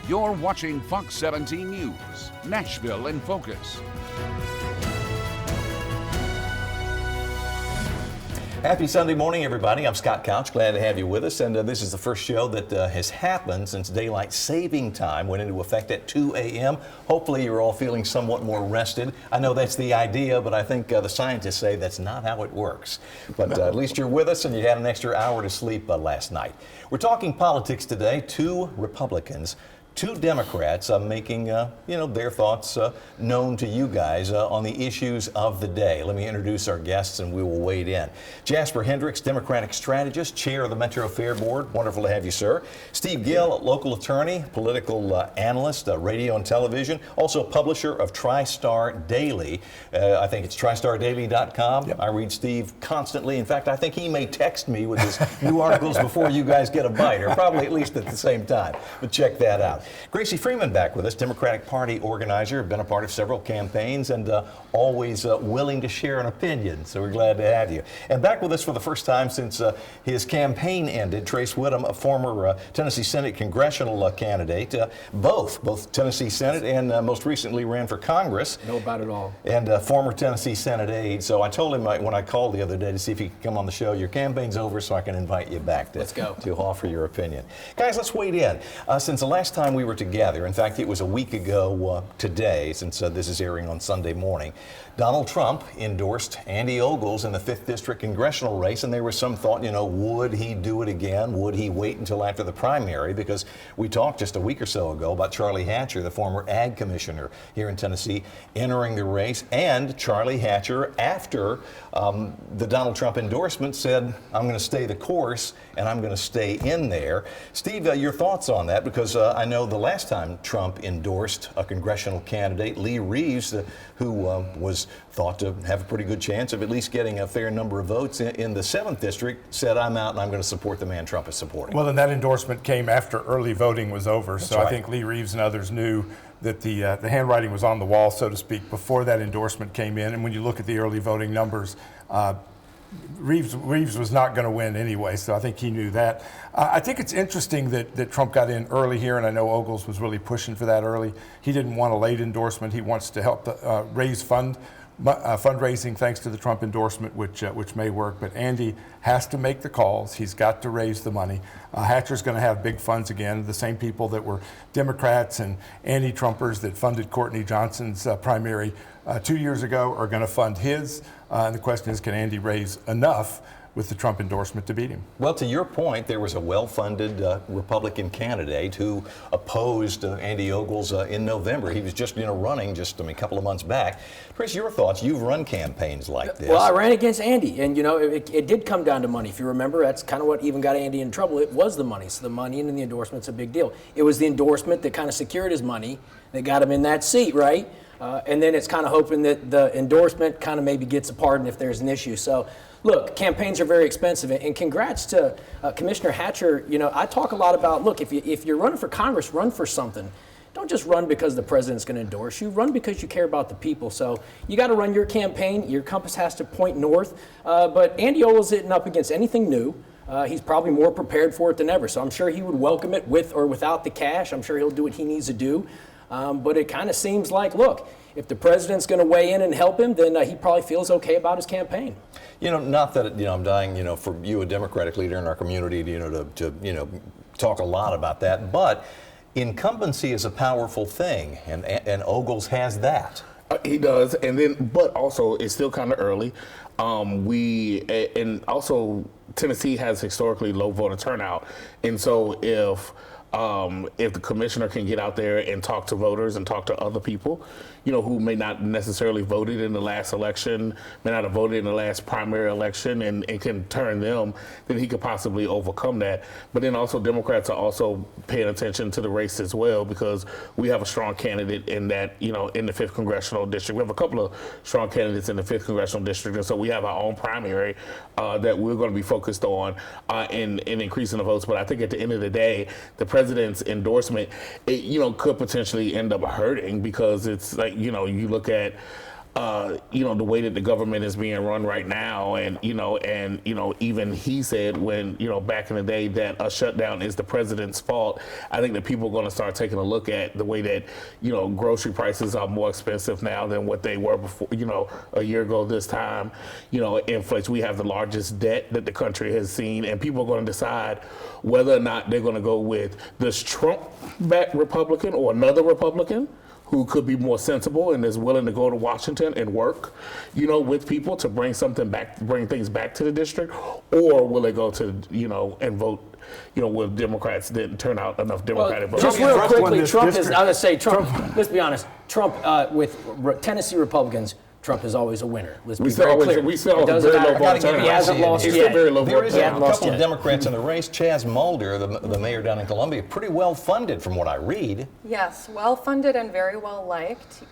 You're watching Fox 17 News, Nashville in Focus. Happy Sunday morning, everybody. I'm Scott Couch. Glad to have you with us. And this is the first show that has happened since daylight saving time went into effect at 2 a.m. Hopefully, you're all feeling somewhat more rested. I know that's the idea, but I think the scientists say that's not how it works. But at least you're with us, and you had an extra hour to sleep last night. We're talking politics today. Two Republicans, two Democrats making, their thoughts known to you guys on the issues of the day. Let me introduce our guests and we will wade in. Jasper Hendricks, Democratic strategist, chair of the Metro Fair Board. Wonderful to have you, sir. Steve Gill, local attorney, political analyst, radio and television, also publisher of TriStar Daily. I think it's TriStarDaily.com. Yep. I read Steve constantly. In fact, I think he may text me with his new articles before you guys get a bite, or probably at least at the same time. But check that out. Gracie Freeman back with us, Democratic Party organizer, been a part of several campaigns and always willing to share an opinion, so we're glad to have you. And back with us for the first time since his campaign ended, Trace Whittem, a former Tennessee Senate congressional candidate, both Tennessee Senate and most recently ran for Congress. Know about it all. And former Tennessee Senate aide. So I told him when I called the other day to see if he could come on the show, your campaign's over so I can invite you back to offer your opinion. Guys, let's wade in. Since the last time we were together, in fact, it was a week ago today, since this is airing on Sunday morning, Donald Trump endorsed Andy Ogles in the 5th District Congressional race, and there was some thought, would he do it again? Would he wait until after the primary? Because we talked just a week or so ago about Charlie Hatcher, the former ag commissioner here in Tennessee, entering the race, and Charlie Hatcher, after the Donald Trump endorsement, said, I'm going to stay the course, and I'm going to stay in there. Steve, your thoughts on that? Because I know the last time Trump endorsed a congressional candidate, Lee Reeves, who was thought to have a pretty good chance of at least getting a fair number of votes in the 7th District, said, I'm out and I'm going to support the man Trump is supporting. Well, and that endorsement came after early voting was over. That's so right. I think Lee Reeves and others knew that the handwriting was on the wall, so to speak, before that endorsement came in. And when you look at the early voting numbers, Reeves was not going to win anyway, so I think he knew that. I think it's interesting that Trump got in early here, and I know Ogles was really pushing for that early. He didn't want a late endorsement. He wants to help raise fundraising thanks to the Trump endorsement, which may work. But Andy has to make the calls. He's got to raise the money. Hatcher's going to have big funds again. The same people that were Democrats and anti-Trumpers that funded Courtney Johnson's primary 2 years ago are going to fund his. And the question is, can Andy raise enough with the Trump endorsement to beat him? Well, to your point, there was a well-funded Republican candidate who opposed Andy Ogles in November. He was just running a couple of months back. Chris, your thoughts? You've run campaigns like this. Well, I ran against Andy, and it did come down to money. If you remember, that's kind of what even got Andy in trouble. It was the money. So the money and the endorsement's a big deal. It was the endorsement that kind of secured his money that got him in that seat, right? And then it's kind of hoping that the endorsement kind of maybe gets a pardon if there's an issue. So, look, campaigns are very expensive, and congrats to Commissioner Hatcher. I talk a lot about, look, if you're running for Congress, run for something. Don't just run because the president's going to endorse you. Run because you care about the people. So you got to run your campaign. Your compass has to point north. But Andy Ogles isn't up against anything new. He's probably more prepared for it than ever. So I'm sure he would welcome it with or without the cash. I'm sure he'll do what he needs to do. But it kind of seems like, look, if the president's going to weigh in and help him, then he probably feels okay about his campaign. Not that I'm dying, for you, a Democratic leader in our community, to talk a lot about that. But incumbency is a powerful thing, and Ogles has that. He does, but also it's still kind of early. And also Tennessee has historically low voter turnout, and so if the commissioner can get out there and talk to voters and talk to other people, who may not necessarily voted in the last election, may not have voted in the last primary election, and can turn them, then he could possibly overcome that. But then also Democrats are also paying attention to the race as well, because we have a strong candidate in that, in the 5th Congressional District. We have a couple of strong candidates in the 5th Congressional District, and so we have our own primary that we're going to be focused on in increasing the votes. But I think at the end of the day, the president's endorsement, could potentially end up hurting, because it's like, you look at the way that the government is being run right now, and even he said when back in the day that a shutdown is the president's fault. I think that people are going to start taking a look at the way that grocery prices are more expensive now than what they were before. A year ago this time, inflation. We have the largest debt that the country has seen, and people are going to decide whether or not they're going to go with this Trump-backed Republican or another Republican who could be more sensible and is willing to go to Washington and work, with people to bring things back to the district, or will they go to, and vote, with Democrats didn't turn out enough Democratic votes. Just real quickly, Trump is, I'm going to say, Trump, let's be honest, Trump with Tennessee Republicans, Trump is always a winner. Let's be very clear. We still have very low vote turnout. He hasn't lost yet. There is a couple of Democrats in the race. Chaz Mulder, the mayor down in Columbia, pretty well funded from what I read. Yes, well funded and very well liked.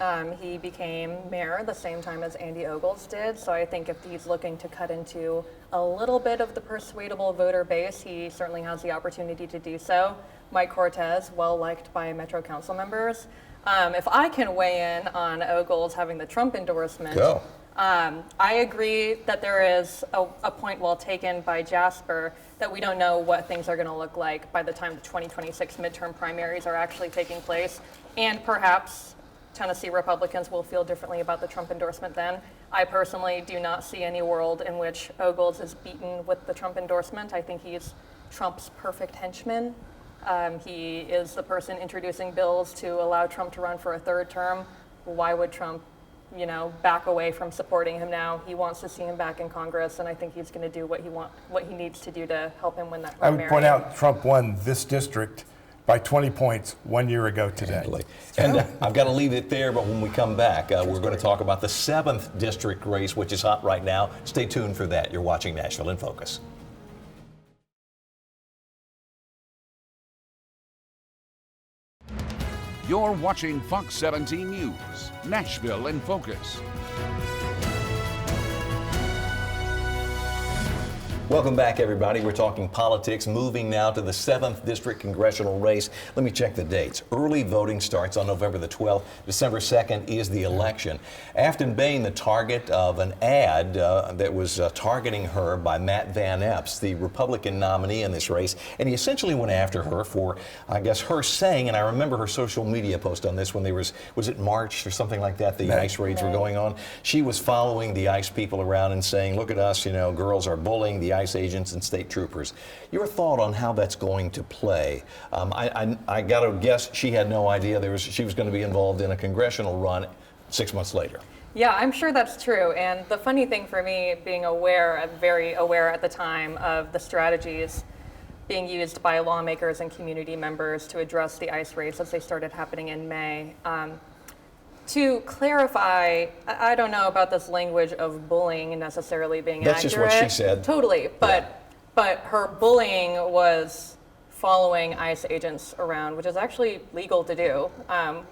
He became mayor the same time as Andy Ogles did, so I think if he's looking to cut into a little bit of the persuadable voter base, he certainly has the opportunity to do so. Mike Cortez, well liked by Metro Council members. If I can weigh in on Ogles having the Trump endorsement, Go. I agree that there is a point well taken by Jasper that we don't know what things are going to look like by the time the 2026 midterm primaries are actually taking place, and perhaps Tennessee Republicans will feel differently about the Trump endorsement then. I personally do not see any world in which Ogles is beaten with the Trump endorsement. I think he's Trump's perfect henchman. He is the person introducing bills to allow Trump to run for a third term. Why would Trump, back away from supporting him now? He wants to see him back in Congress, and I think he's going to do what he needs to do to help him win that I primary. would point out Trump won this district by 20 points 1 year ago today. And I've got to leave it there, but when we come back, we're going to talk about the 7th district race, which is hot right now. Stay tuned for that. You're watching Nashville in Focus. You're watching Fox 17 News, Nashville in Focus. Welcome back, everybody. We're talking politics, moving now to the 7th District Congressional race. Let me check the dates. Early voting starts on November the 12th. December 2nd is the election. Aftyn Behn, the target of an ad that was targeting her by Matt Van Epps, the Republican nominee in this race. And he essentially went after her for, I guess, her saying, and I remember her social media post on this when there was it March or something like that, the ICE raids were going on. She was following the ICE people around and saying, look at us, girls are bullying the ICE agents and state troopers. Your thought on how that's going to play? I got to guess she had no idea she was going to be involved in a congressional run 6 months later. Yeah, I'm sure that's true. And the funny thing for me, being very aware at the time of the strategies being used by lawmakers and community members to address the ICE raids as they started happening in May. To clarify, I don't know about this language of bullying necessarily being That's accurate. just what she said. Totally, but her bullying was following ICE agents around, which is actually legal to do,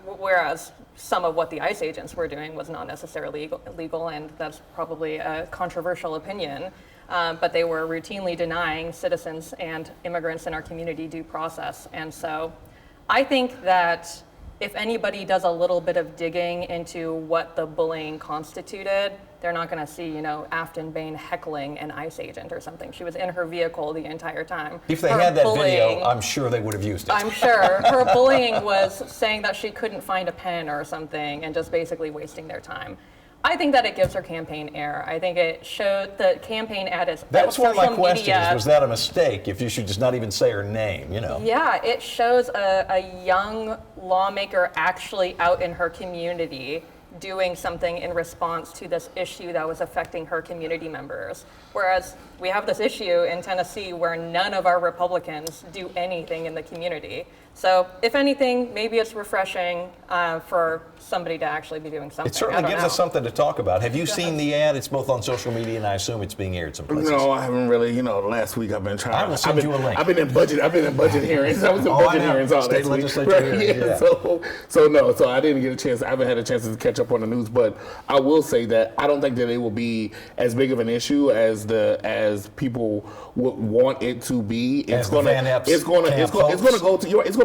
whereas some of what the ICE agents were doing was not necessarily legal, and that's probably a controversial opinion. But they were routinely denying citizens and immigrants in our community due process. And so I think that if anybody does a little bit of digging into what the bullying constituted, they're not going to see, Aftyn Behn heckling an ICE agent or something. She was in her vehicle the entire time. If they had that video, I'm sure they would have used it. I'm sure. Her bullying was saying that she couldn't find a pen or something and just basically wasting their time. I think that it gives her campaign air. I think it showed the campaign ad is. That was one of my questions. Media. Was that a mistake? If you should just not even say her name, Yeah, it shows a young lawmaker actually out in her community doing something in response to this issue that was affecting her community members. Whereas we have this issue in Tennessee where none of our Republicans do anything in the community. So if anything, maybe it's refreshing for somebody to actually be doing something. It certainly gives us something to talk about. Have you seen the ad? It's both on social media, and I assume it's being aired some places. No, I haven't really. Last week I've been trying. I will send you a link. I've been in budget hearings. I was in budget hearings all State next week. legislature hearings, yeah. So I didn't get a chance. I haven't had a chance to catch up up on the news, but I will say that I don't think that it will be as big of an issue as people would want it to be. It's going to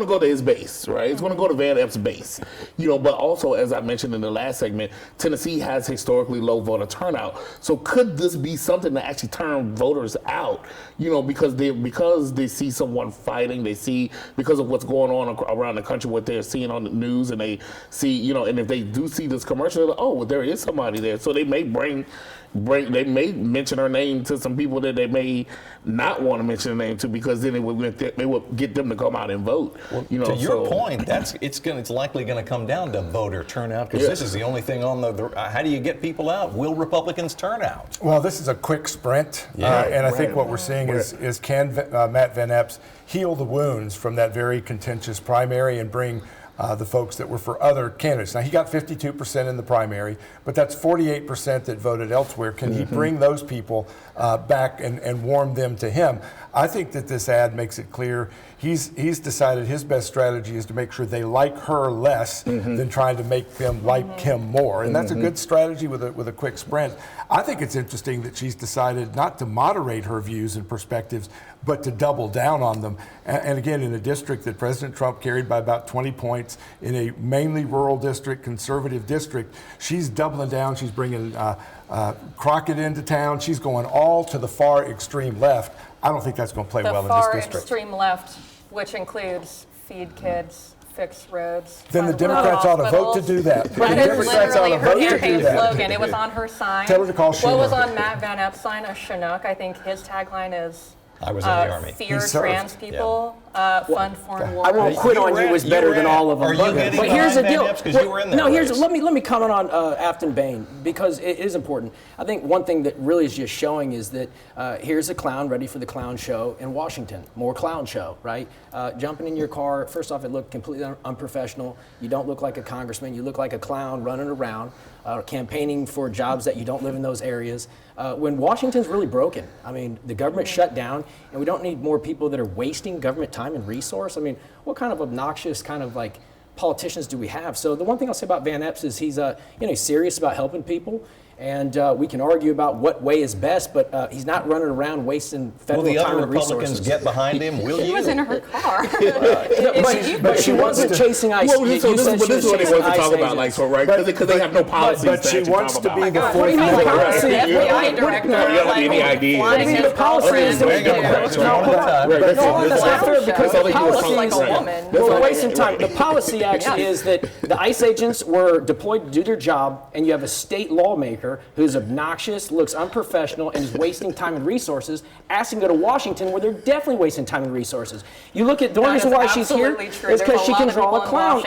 go to his base, right? It's going to go to Van Epps' base, But also, as I mentioned in the last segment, Tennessee has historically low voter turnout. So could this be something that actually turn voters out? Because they see someone fighting, they see because of what's going on around the country, what they're seeing on the news, and they see, and if they do see this commercial, they're like, oh, well, there is somebody there. So they may they may mention her name to some people that they may not want to mention her name to, because then it would get them to come out and vote. Well, to your point, it's likely going to come down to voter turnout, because this is the only thing on the how do you get people out? Will Republicans turn out? Well, this is a quick sprint, and I think what we're seeing is can Matt Van Epps heal the wounds from that very contentious primary and bring the folks that were for other candidates. Now, he got 52% in the primary, but that's 48% that voted elsewhere. Can he bring those people back and warm them to him? I think that this ad makes it clear he's decided his best strategy is to make sure they like her less than trying to make them like him more. And that's a good strategy with a quick sprint. I think it's interesting that she's decided not to moderate her views and perspectives, but to double down on them. And again, in a district that President Trump carried by about 20 points, in a mainly rural district, conservative district, she's doubling down. She's bringing Crockett into town. She's going all to the far extreme left. I don't think that's going to play well in this district. The far extreme left, which includes feed kids, fix roads. Then the Democrats ought to vote to do that. That is literally her campaign slogan. It was on her sign. Tell her to call Chinook. What was on Matt Van Epps' sign? A Chinook. I think his tagline is I was in the Army. Fear trans people, fund foreign wars. I won't quit on you was better than all of them. But here's the deal. Let me comment on Aftyn Behn, because it is important. I think one thing that really is just showing is that here's a clown ready for the clown show in Washington. More clown show, right? Jumping in your car. First off, it looked completely unprofessional. You don't look like a congressman. You look like a clown running around, campaigning for jobs that you don't live in those areas. When Washington's really broken. I mean, the government shut down, and we don't need more people that are wasting government time and resource. I mean, what kind of obnoxious kind of like politicians do we have? So the one thing I'll say about Van Epps is he's he's serious about helping people. And we can argue about what way is best, but he's not running around wasting federal time and resources. Will the other Republicans get behind him? Will you? She was in her car. but she wasn't chasing ICE. Well, this is what they want to talk about, right? Because they have no policies. But she wants to be the fourth policy. FBI director. Any idea? The policy is we're wasting time. The policy actually is that the ICE agents were deployed to do their job, and you have a state lawmaker who's obnoxious, looks unprofessional, and is wasting time and resources, asking to go to Washington, where they're definitely wasting time and resources. You look at the only reason why she's here is because she can draw a clown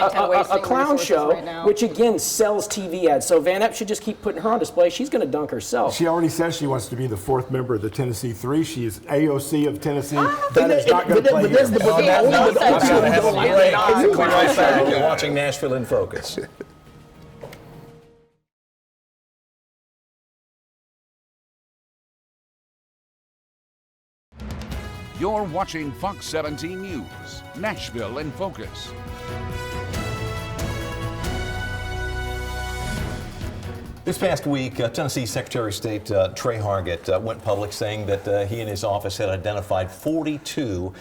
show, which again sells TV ads. So Van Epps should just keep putting her on display. She's going to dunk herself. She already says she wants to be the fourth member of the Tennessee Three. She is AOC of Tennessee. That is not going to play here. We're right back. You're watching Nashville in Focus. You're watching Fox 17 News, Nashville in Focus. This past week, Tennessee Secretary of State Trey Hargett went public saying that he and his office had identified 42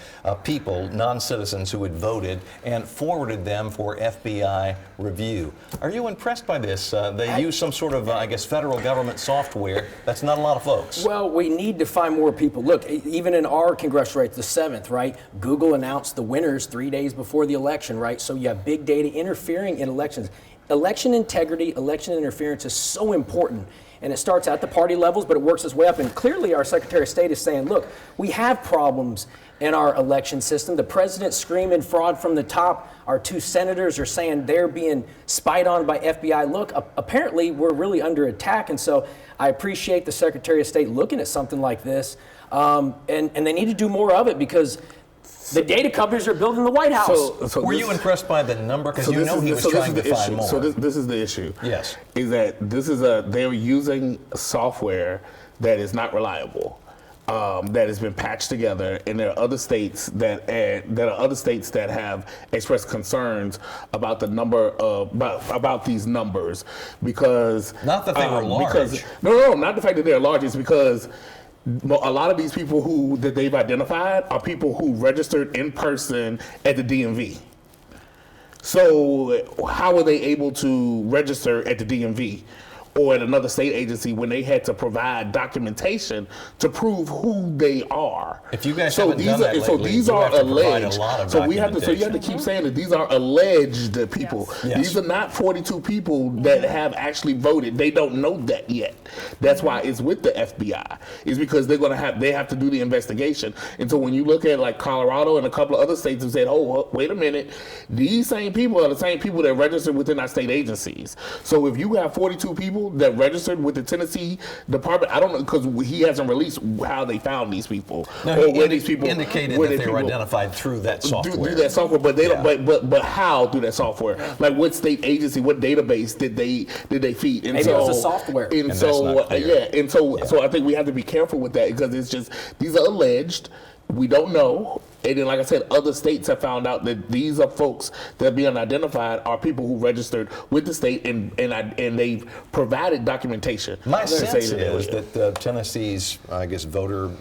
people, non-citizens, who had voted and forwarded them for FBI review. Are you impressed by this? They use some sort of, I guess, federal government software. That's not a lot of folks. Well, we need to find more people. Look, even in our congressional race, the 7th, right? Google announced the winners 3 days before the election, right? So you have big data interfering in elections. Election integrity, election interference is so important, and it starts at the party levels, but it works its way up. And clearly our Secretary of State is saying, look, we have problems in our election system. The president's screaming fraud from the top. Our 2 senators are saying they're being spied on by FBI. Look, apparently we're really under attack, and so I appreciate the Secretary of State looking at something like this, and they need to do more of it, because the data companies are building the White House. So were you impressed by the number? Because he was trying to find more. So this is the issue. Yes. Is that they're using software that is not reliable. that has been patched together, and there are other states that have expressed concerns about the number of about these numbers, because Not that they were large. Not the fact that they're large. It's because a lot of these people that they've identified are people who registered in person at the DMV. So how were they able to register at the DMV or at another state agency when they had to provide documentation to prove who they are? If you guys haven't done that so lately, these you are have to provide a alleged. lot of So you have to documentation. keep saying that these are alleged people. Yes. These are not 42 people that have actually voted. They don't know that yet. That's why it's with the FBI. It's because they have to do the investigation. And so when you look at like Colorado and a couple of other states have said, oh, wait a minute, these same people are the same people that registered within our state agencies. So if you have 42 people that registered with the Tennessee Department, I don't know, because he hasn't released how they found these people, No, or he where these people indicated where that the they were people identified through that software. do that software, but they Yeah. don't. But how through that software? Like what state agency, what database did they feed? And Maybe it was the software. And that's not clear. So I think we have to be careful with that, because it's just, these are alleged. We don't know. And then, like I said, other states have found out that these are folks that are being identified are people who registered with the state and they've provided documentation. My to say sense that they were is here. that Tennessee's, I guess, voter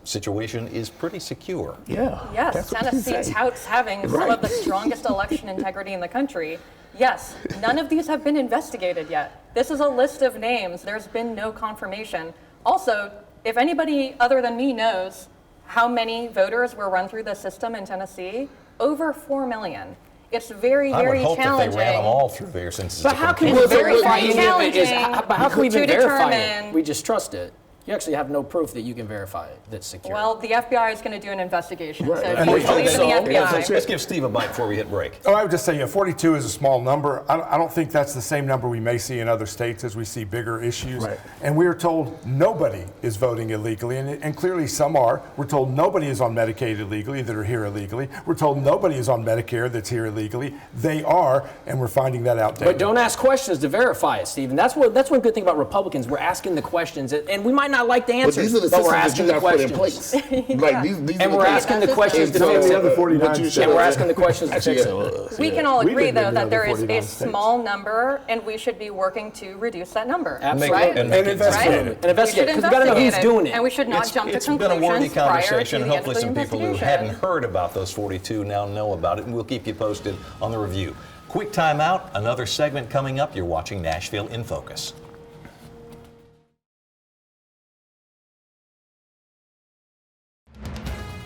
situation is pretty secure. Yeah. Yes, that's what you Tennessee say. touts having some Right. of the strongest election integrity in the country. Yes, none of these have been investigated yet. This is a list of names. There's been no confirmation. Also, if anybody other than me knows how many voters were run through the system in Tennessee, over 4 million. It's very, I would very hope that challenging. they ran them all through there, since it's But a how can computer. we It's verify very any of it? challenging But how can we even to verify it? determine- We just trust it. You actually have no proof that you can verify it that's secure. Well, the FBI is going to do an investigation, Right. so And if we you hope believe in so. the Yeah, FBI. Let's give Steve a bite before we hit break. Oh, I would just say, 42 is a small number. I don't think that's the same number we may see in other states as we see bigger issues. Right. And we are told nobody is voting illegally, and clearly some are. We're told nobody is on Medicaid illegally that are here illegally. We're told nobody is on Medicare that's here illegally. They are, and we're finding that out daily. But don't ask questions to verify it, Stephen. That's one good thing about Republicans. We're asking the questions, and we might not like the But answers, these are the but we're systems that asking you the got to put in questions. place. Like these And are we're the asking the questions to And fix so- it. the 49 but you states. should- And we're asking the questions to Actually, fix yeah, it. We can all We've agree, been though, in the that there other is a 49 states. small number, and we should be working to reduce that number. Absolutely. Right? And And investigate Right? it. And investigate, We should because we got to know who's investigate doing it. And we should not jump to It's been conclusions a worthy prior to conversation, the and end hopefully of the some people who investigation. hadn't heard about those 42 now know about it, and we'll keep you posted on the review. Quick time out, another segment coming up. You're watching Nashville in Focus.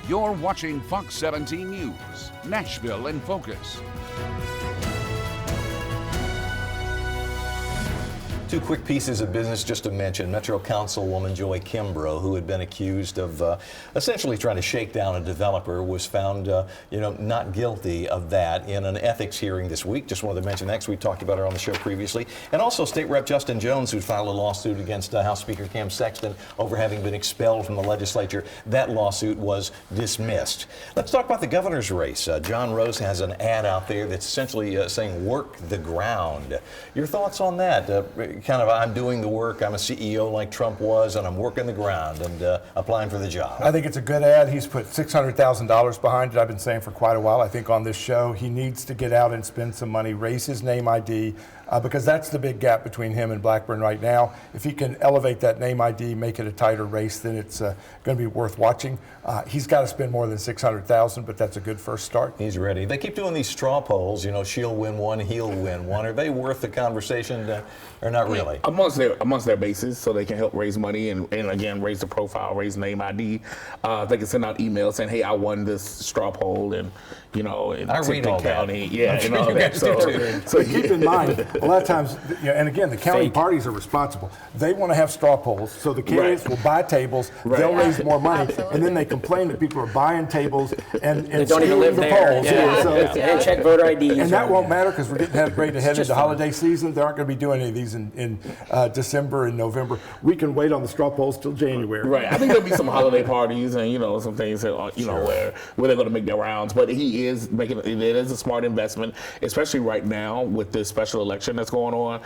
You're watching Fox 17 News, Nashville in Focus. Two quick pieces of business just to mention. Metro Councilwoman Joy Kimbrough, who had been accused of essentially trying to shake down a developer, was found, not guilty of that in an ethics hearing this week. Just wanted to mention that because we talked about her on the show previously. And also State Rep Justin Jones, who filed a lawsuit against House Speaker Cam Sexton over having been expelled from the legislature. That lawsuit was dismissed. Let's talk about the governor's race. John Rose has an ad out there that's essentially saying work the ground. Your thoughts on that? Kind of, I'm doing the work, I'm a CEO like Trump was, and I'm working the ground and applying for the job. I think it's a good ad. He's put $600,000 behind it. I've been saying for quite a while. I think on this show, he needs to get out and spend some money, raise his name ID, because that's the big gap between him and Blackburn right now. If he can elevate that name ID, make it a tighter race, then it's going to be worth watching. He's got to spend more than $600,000, but that's a good first start. He's ready. They keep doing these straw polls, she'll win one, he'll win one. Are they worth the conversation or not really? Amongst their bases, so they can help raise money and again raise the profile, raise name ID. They can send out emails saying, "Hey, I won this straw poll," and in I read Tipton all that. County, yeah, I'm and sure all you that. guys do So Keep in mind, a lot of times, and again, the county Fake. parties are responsible. They want to have straw polls, so the candidates will buy tables, they'll Right. raise more money, Absolutely. and then they complain that people are buying tables and They don't even live the there. polls. Yeah. So- And check voter IDs. And that right won't now. matter because we're getting ready to head just into fine. holiday season. They aren't going to be doing any of these in in December and November. We can wait on the straw polls till January. Right. I think there'll be some holiday parties and, some things that are, where they're going to make their rounds. But he is making it is a smart investment, especially right now with this special election that's going on.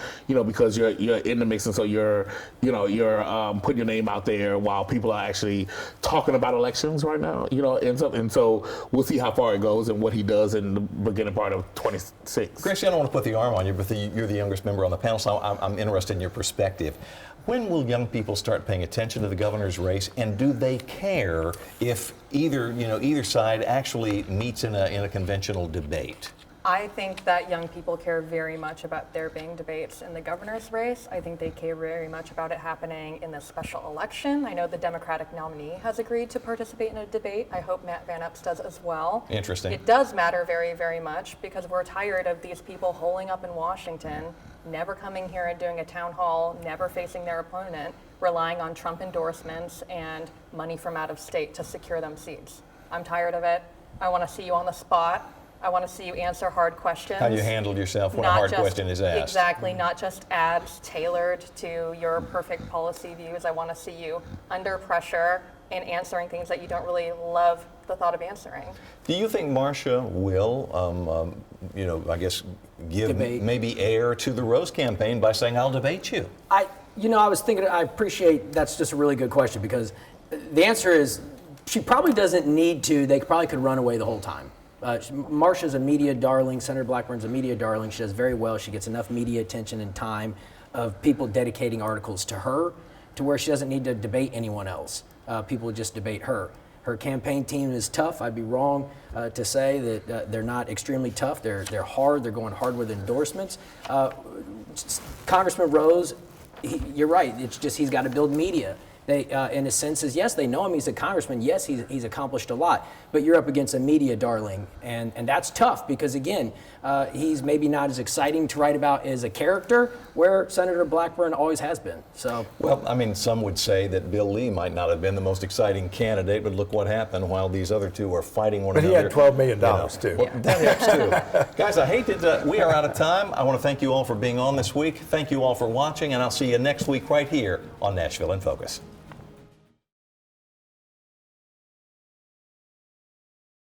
Because you're in the mix, and so you're putting your name out there while people are actually talking about elections right now. And so we'll see how far it goes and what he does in the beginning part of 26. Gracie, I don't want to put the arm on you, but you're the youngest member on the panel, so I'm interested in your perspective. When will young people start paying attention to the governor's race, and do they care if either side actually meets in a conventional debate? I think that young people care very much about there being debates in the governor's race. I think they care very much about it happening in the special election. I know the Democratic nominee has agreed to participate in a debate. I hope Matt Van Epps does as well. Interesting. It does matter very, very much because we're tired of these people holing up in Washington, never coming here and doing a town hall, never facing their opponent, relying on Trump endorsements and money from out of state to secure them seats. I'm tired of it. I want to see you on the spot. I want to see you answer hard questions. How you handled yourself when a hard question is asked. Exactly, not just ads tailored to your perfect policy views. I want to see you under pressure and answering things that you don't really love the thought of answering. Do you think Marcia will, I guess, give Debate. maybe air to the Rose campaign by saying, I'll debate you? I was thinking, I appreciate, that's just a really good question, because the answer is she probably doesn't need to. They probably could run away the whole time. Marcia's a media darling. Senator Blackburn's a media darling. She does very well. She gets enough media attention and time of people dedicating articles to her to where she doesn't need to debate anyone else. People just debate her. Her campaign team is tough. I'd be wrong to say that they're not extremely tough. They're hard. They're going hard with endorsements. Congressman Rose, you're right. It's just he's got to build media. They, in a sense, is yes, they know him. He's a congressman. Yes, he's accomplished a lot. But you're up against a media darling, and that's tough because again, he's maybe not as exciting to write about as a character, where Senator Blackburn always has been. So, well, I mean, some would say that Bill Lee might not have been the most exciting candidate, but look what happened while these other two are fighting one another. But he had $12 million too. Well, that helps too. Guys, I hate that we are out of time. I want to thank you all for being on this week. Thank you all for watching, and I'll see you next week right here on Nashville in Focus.